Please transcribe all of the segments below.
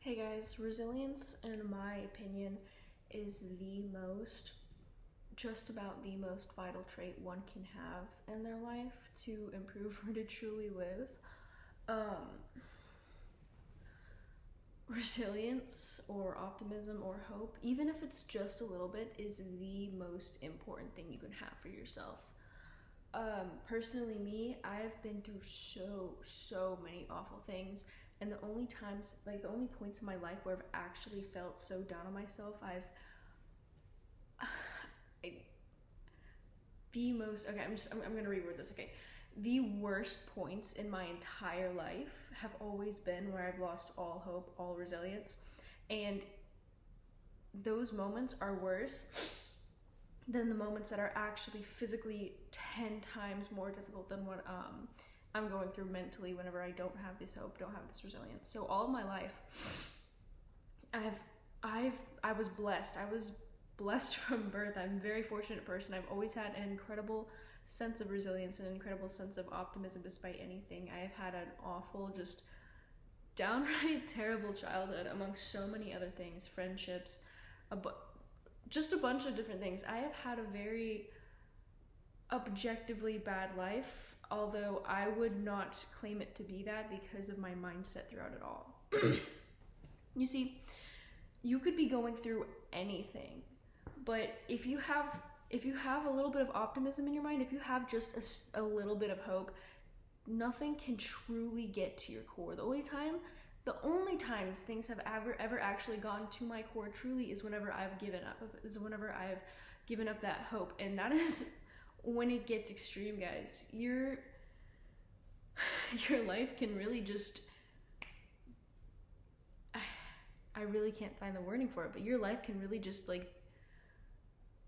Hey guys, resilience, in my opinion, is just about the most vital trait one can have in their life to improve or to truly live. Um, Resilience or optimism or hope, even if it's just a little bit, is the most important thing you can have for yourself. Personally, me, I've been through so many awful things, and the only times, like the only points in my life where I've actually felt so down on myself, I, the most, okay, I'm gonna reword this, okay. The worst points in my entire life have always been where I've lost all hope, all resilience, and those moments are worse than the moments that are actually physically 10 times more difficult than what I'm going through mentally whenever I don't have this hope, don't have this resilience. So all of my life, I've I've I was blessed. I was blessed from birth. I'm a very fortunate person. I've always had an incredible sense of resilience and an incredible sense of optimism despite anything. I have had an awful, just downright terrible childhood amongst so many other things, friendships, a bu- just a bunch of different things. I have had a very objectively bad life, although I would not claim it to be that because of my mindset throughout it all. You see, you could be going through anything, but if you have a little bit of optimism in your mind, if you have just a little bit of hope, nothing can truly get to your core. The only times things have ever actually gone to my core truly is whenever I've given up. Is whenever I've given up that hope, and that is when it gets extreme, guys. Your life can really just, I really can't find the wording for it, but your life can really just like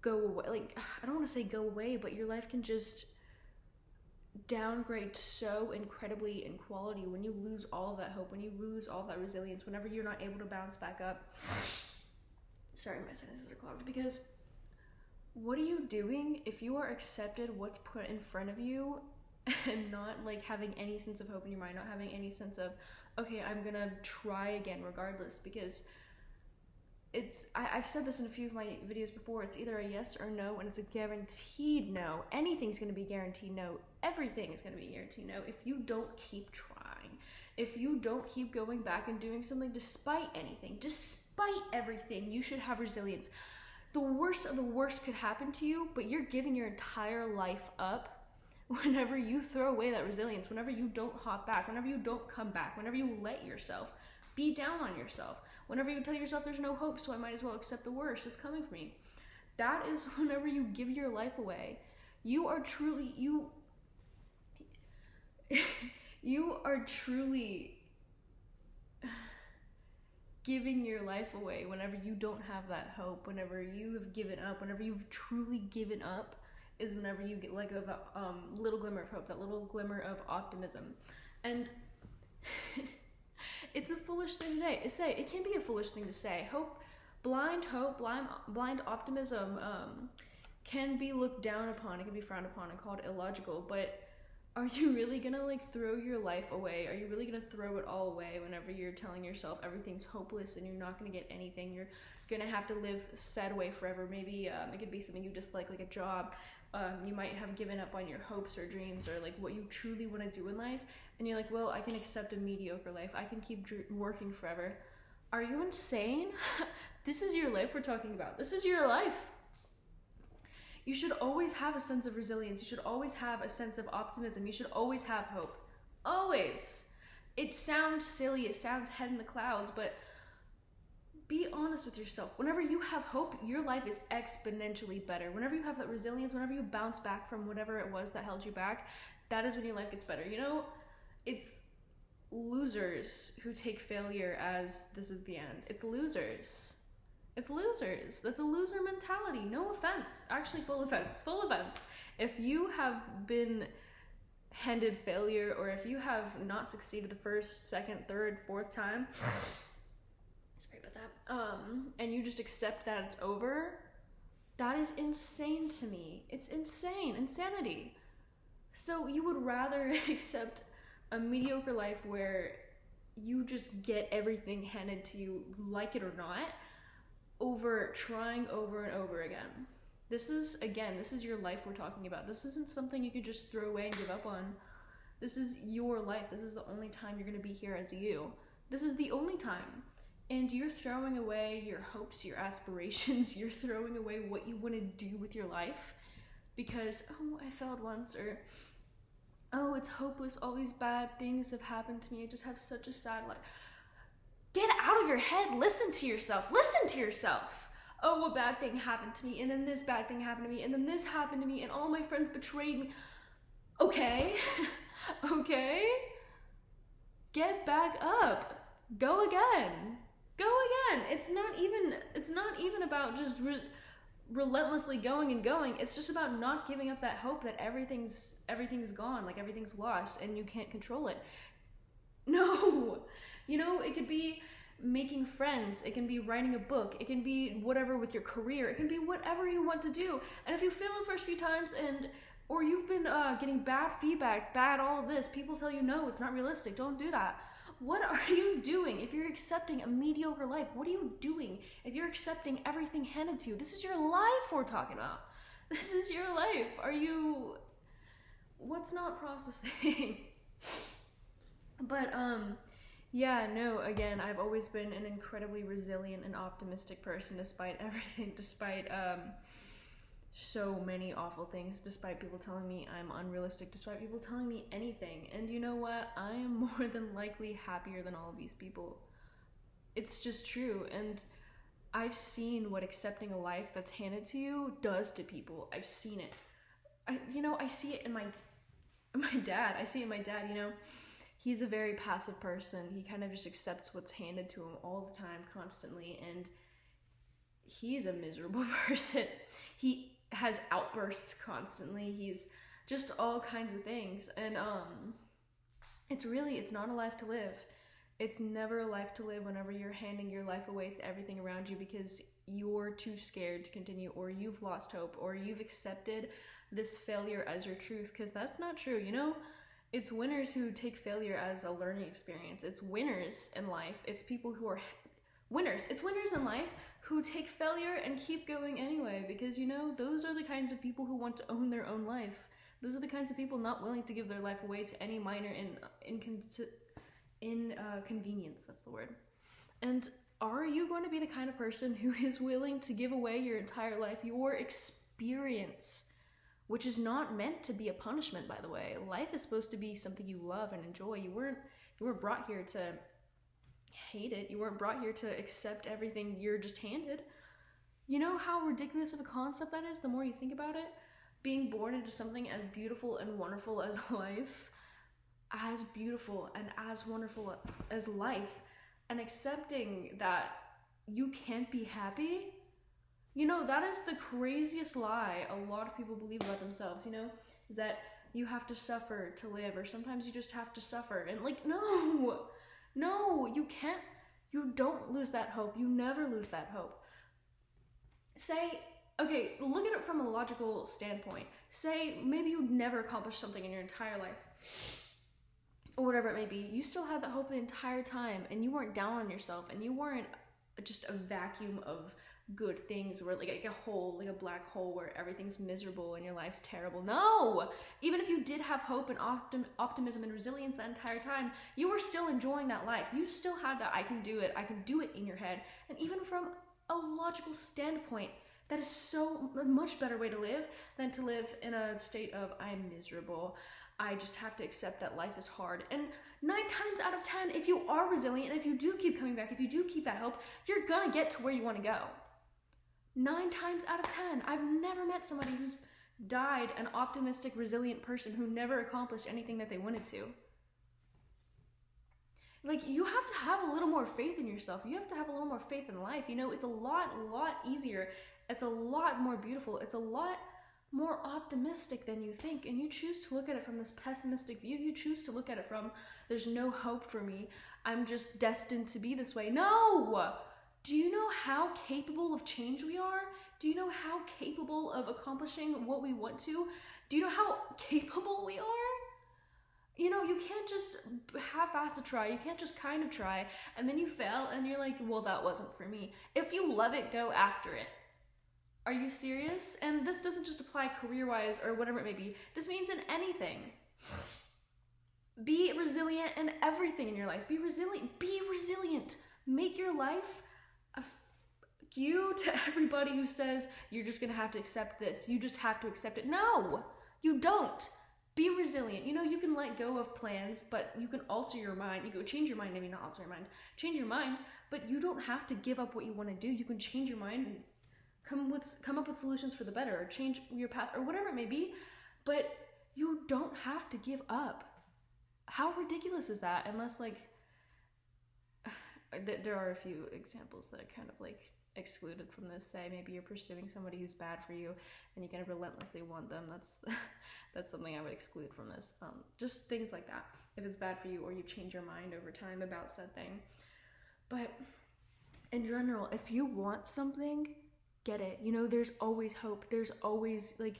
go away. Like, I don't want to say go away, but your life can just downgrade so incredibly in quality when you lose all of that hope, when you lose all of that resilience, whenever you're not able to bounce back up. Sorry, my sinuses are clogged. Because what are you doing if you are accepted what's put in front of you and not like having any sense of hope in your mind, not having any sense of, okay, I'm gonna try again regardless? Because I've said this in a few of my videos before, it's either a yes or no, and it's a guaranteed no. Anything's going to be guaranteed no. Everything is going to be guaranteed no if you don't keep trying. If you don't keep going back and doing something despite anything, despite everything, you should have resilience. The worst of the worst could happen to you, but you're giving your entire life up whenever you throw away that resilience, whenever you don't hop back, whenever you don't come back, whenever you let yourself be down on yourself, whenever you tell yourself there's no hope, so I might as well accept the worst that's coming for me. That is whenever you give your life away. You are truly you are truly giving your life away whenever you don't have that hope, whenever you have given up, whenever you've truly given up, is whenever you get like a little glimmer of hope, that little glimmer of optimism. And it's a foolish thing to say. It can be a foolish thing to say. Blind optimism can be looked down upon. It can be frowned upon and called illogical. But are you really gonna like throw your life away? Are you really gonna throw it all away whenever you're telling yourself everything's hopeless and you're not gonna get anything? You're gonna have to live sad way forever. Maybe it could be something you dislike, like a job. You might have given up on your hopes or dreams or like what you truly want to do in life, and you're like, well, I can accept a mediocre life. I can keep working forever. Are you insane? This is your life we're talking about. This is your life. You should always have a sense of resilience. You should always have a sense of optimism. You should always have hope. Always. It sounds silly. It sounds head in the clouds, but be honest with yourself. Whenever you have hope, your life is exponentially better. Whenever you have that resilience, whenever you bounce back from whatever it was that held you back, that is when your life gets better. You know, it's losers who take failure as this is the end. It's losers. It's losers. That's a loser mentality. No offense. Actually, full offense. Full offense. If you have been handed failure, or if you have not succeeded the first, second, third, fourth time, sorry about that, and you just accept that it's over, that is insane to me. It's insane. Insanity. So you would rather accept a mediocre life where you just get everything handed to you, like it or not, over trying over and over again. This is your life we're talking about. This isn't something you could just throw away and give up on. This is your life. This is the only time you're going to be here as you. This is the only time. And you're throwing away your hopes, your aspirations. You're throwing away what you want to do with your life because, oh, I failed once, or, oh, it's hopeless. All these bad things have happened to me. I just have such a sad life. Get out of your head. Listen to yourself. Listen to yourself. Oh, a bad thing happened to me, and then this bad thing happened to me, and then this happened to me, and all my friends betrayed me. Okay. Okay. Get back up. Go again. Go again. It's not even about just relentlessly going and going. It's just about not giving up that hope that everything's gone, like everything's lost and you can't control it. No. You know, it could be making friends, it can be writing a book, it can be whatever with your career, it can be whatever you want to do. And if you fail the first few times or you've been getting bad feedback, all of this, people tell you, no, it's not realistic, don't do that. What are you doing if you're accepting a mediocre life? What are you doing if you're accepting everything handed to you? This is your life we're talking about. This is your life. What's not processing? But, yeah, no, again, I've always been an incredibly resilient and optimistic person despite everything, despite, so many awful things, despite people telling me I'm unrealistic, despite people telling me anything. And you know what? I am more than likely happier than all of these people. It's just true. And I've seen what accepting a life that's handed to you does to people. I've seen it. I see it in my dad. I see it in my dad, He's a very passive person. He kind of just accepts what's handed to him all the time, constantly. And he's a miserable person. He has outbursts constantly. He's just all kinds of things. And it's not a life to live. It's never a life to live whenever you're handing your life away to everything around you because you're too scared to continue, or you've lost hope, or you've accepted this failure as your truth, because that's not true. It's winners who take failure as a learning experience. It's winners in life. It's people who are winners. It's winners in life who take failure and keep going anyway, because those are the kinds of people who want to own their own life. Those are the kinds of people not willing to give their life away to any minor inconvenience. That's the word. And are you going to be the kind of person who is willing to give away your entire life, your experience, which is not meant to be a punishment, by the way? Life is supposed to be something you love and enjoy. You weren't brought here to hate it. You weren't brought here to accept everything you're just handed. You know how ridiculous of a concept that is the more you think about it? Being born into something as beautiful and wonderful as life, as beautiful and as wonderful as life, and accepting that you can't be happy. That is the craziest lie a lot of people believe about themselves, is that you have to suffer to live, or sometimes you just have to suffer. And no, you can't. You don't lose that hope. You never lose that hope. Look at it from a logical standpoint. Say maybe you'd never accomplish something in your entire life, or whatever it may be. You still had that hope the entire time, and you weren't down on yourself, and you weren't just a vacuum of good things, where like a hole, like a black hole where everything's miserable and your life's terrible. No! Even if you did have hope and optimism and resilience that entire time, you were still enjoying that life. You still had that I can do it in your head. And even from a logical standpoint, that is so a much better way to live than to live in a state of I'm miserable. I just have to accept that life is hard. And 9 times out of 10, if you are resilient, and if you do keep coming back, if you do keep that hope, you're gonna get to where you want to go. 9 times out of 10. I've never met somebody who's died an optimistic, resilient person who never accomplished anything that they wanted to. You have to have a little more faith in yourself. You have to have a little more faith in life. It's a lot easier. It's a lot more beautiful. It's a lot more optimistic than you think. And you choose to look at it from this pessimistic view. You choose to look at it from, there's no hope for me. I'm just destined to be this way. No! Do you know how capable of change we are? Do you know how capable of accomplishing what we want to? Do you know how capable we are? You know, you can't just half-ass a try. You can't just kind of try and then you fail and you're like, well, that wasn't for me. If you love it, go after it. Are you serious? And this doesn't just apply career-wise or whatever it may be. This means in anything. Be resilient in everything in your life. Be resilient. Be resilient. Make your life a you to everybody who says you're just gonna have to accept this. You just have to accept it. No, you don't. Be resilient. You know, you can let go of plans, but you can alter your mind. You go change your mind, maybe not alter your mind. Change your mind, but you don't have to give up what you want to do. You can change your mind and come up with solutions for the better, or change your path, or whatever it may be. But you don't have to give up. How ridiculous is that? Unless like there are a few examples that are kind of like excluded from this. Say maybe you're pursuing somebody who's bad for you and you kind of relentlessly want them. That's something I would exclude from this. Just things like that, if it's bad for you or you change your mind over time about said thing. But in general, if you want something, get it. You know, there's always hope. There's always like,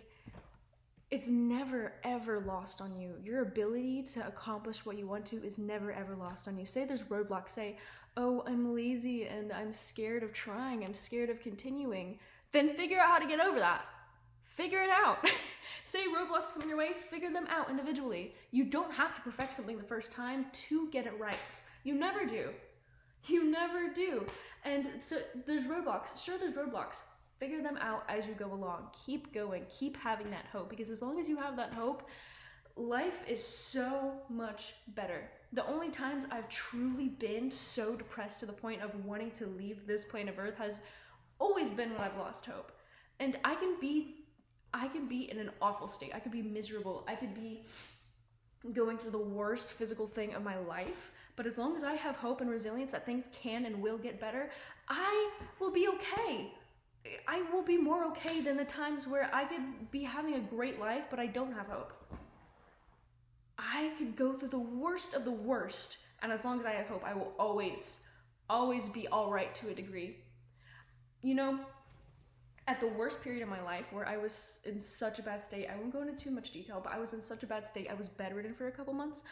it's never ever lost on you. Your ability to accomplish what you want to is never ever lost on you. Say there's roadblocks. Say, oh, I'm lazy and I'm scared of trying. I'm scared of continuing. Then figure out how to get over that. Figure it out. Say roadblocks come in your way, figure them out individually. You don't have to perfect something the first time to get it right. You never do. You never do. And so there's roadblocks. Sure, there's roadblocks. Figure them out as you go along. Keep going. Keep having that hope, because as long as you have that hope, life is so much better. The only times I've truly been so depressed to the point of wanting to leave this plane of earth has always been when I've lost hope. And I can be in an awful state. I could be miserable. I could be going through the worst physical thing of my life. But as long as I have hope and resilience that things can and will get better, I will be okay. I will be more okay than the times where I could be having a great life, but I don't have hope. I could go through the worst of the worst, and as long as I have hope, I will always be all right to a degree. You know, at the worst period of my life where I was in such a bad state, I won't go into too much detail, but I was in such a bad state, I was bedridden for a couple months.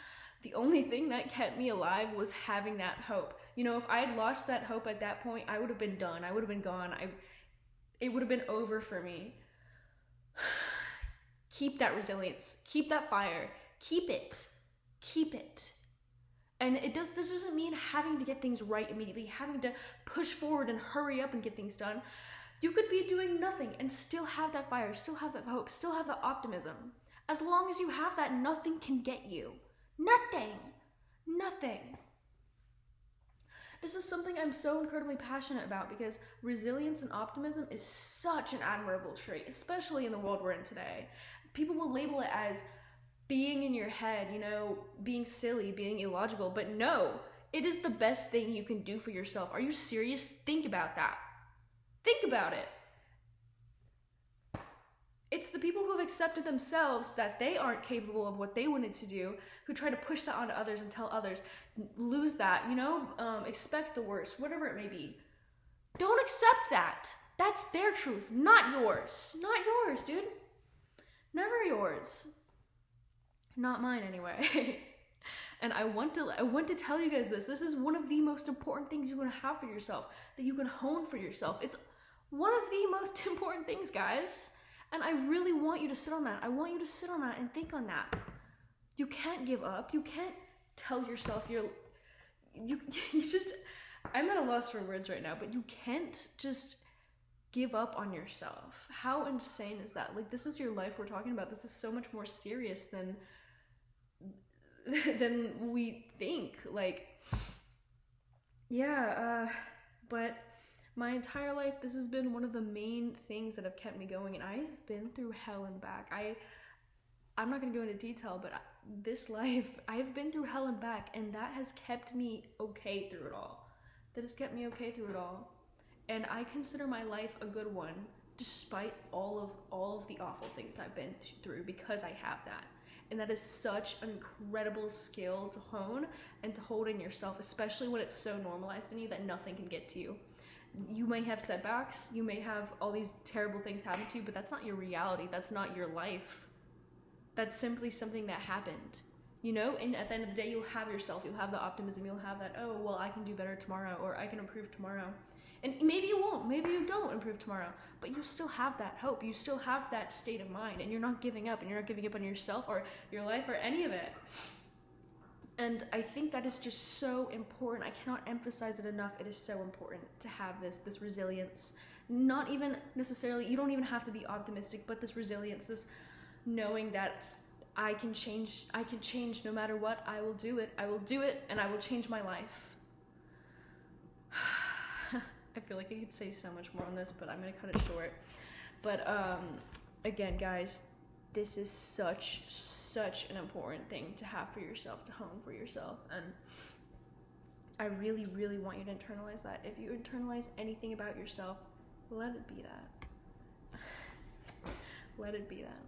The only thing that kept me alive was having that hope. You know, if I had lost that hope at that point, I would have been done. I would have been gone. It would have been over for me. Keep that resilience. Keep that fire. Keep it. Keep it. And this doesn't mean having to get things right immediately, having to push forward and hurry up and get things done. You could be doing nothing and still have that fire, still have that hope, still have that optimism. As long as you have that, nothing can get you. Nothing. This is something I'm so incredibly passionate about, because resilience and optimism is such an admirable trait, especially in the world we're in today. People will label it as being in your head, you know, being silly, being illogical, but no, it is the best thing you can do for yourself. Are you serious? Think about that. Think about it. It's the people who have accepted themselves that they aren't capable of what they wanted to do, who try to push that onto others and tell others, lose that, you know, expect the worst, whatever it may be. Don't accept that. That's their truth, not yours. Not yours, dude. Never yours. Not mine, anyway. And I want to tell you guys this. This is one of the most important things you can have for yourself, that you can hone for yourself. It's one of the most important things, guys. And I really want you to sit on that. I want you to sit on that and think on that. You can't give up. You can't tell yourself you just, I'm at a loss for words right now, but you can't just give up on yourself. How insane is that? Like, this is your life we're talking about. This is so much more serious than we think. Like, yeah, but my entire life, this has been one of the main things that have kept me going, and I've been through hell and back. I'm not going to go into detail, but this life, I've been through hell and back, and that has kept me okay through it all. That has kept me okay through it all. And I consider my life a good one, despite all of the awful things I've been through, because I have that. And that is such an incredible skill to hone and to hold in yourself, especially when it's so normalized in you that nothing can get to you. You may have setbacks, you may have all these terrible things happen to you, but that's not your reality. That's not your life. That's simply something that happened. you know, and at the end of the day, you'll have yourself, you'll have the optimism, you'll have that, oh, well, I can do better tomorrow, or I can improve tomorrow. And maybe you won't, maybe you don't improve tomorrow, but you still have that hope, you still have that state of mind, and you're not giving up, and you're not giving up on yourself or your life or any of it. And I think that is just so important. I cannot emphasize it enough. It is so important to have this resilience. Not even necessarily, you don't even have to be optimistic, but this resilience, this knowing that I can change no matter what. I will do it, and I will change my life. I feel like I could say so much more on this, but I'm gonna cut it short. But again, guys, this is such an important thing to have for yourself, to hone for yourself, and I really, really want you to internalize that. If you internalize anything about yourself, let it be that. Let it be that.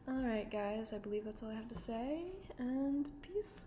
Alright, guys, I believe that's all I have to say, and peace.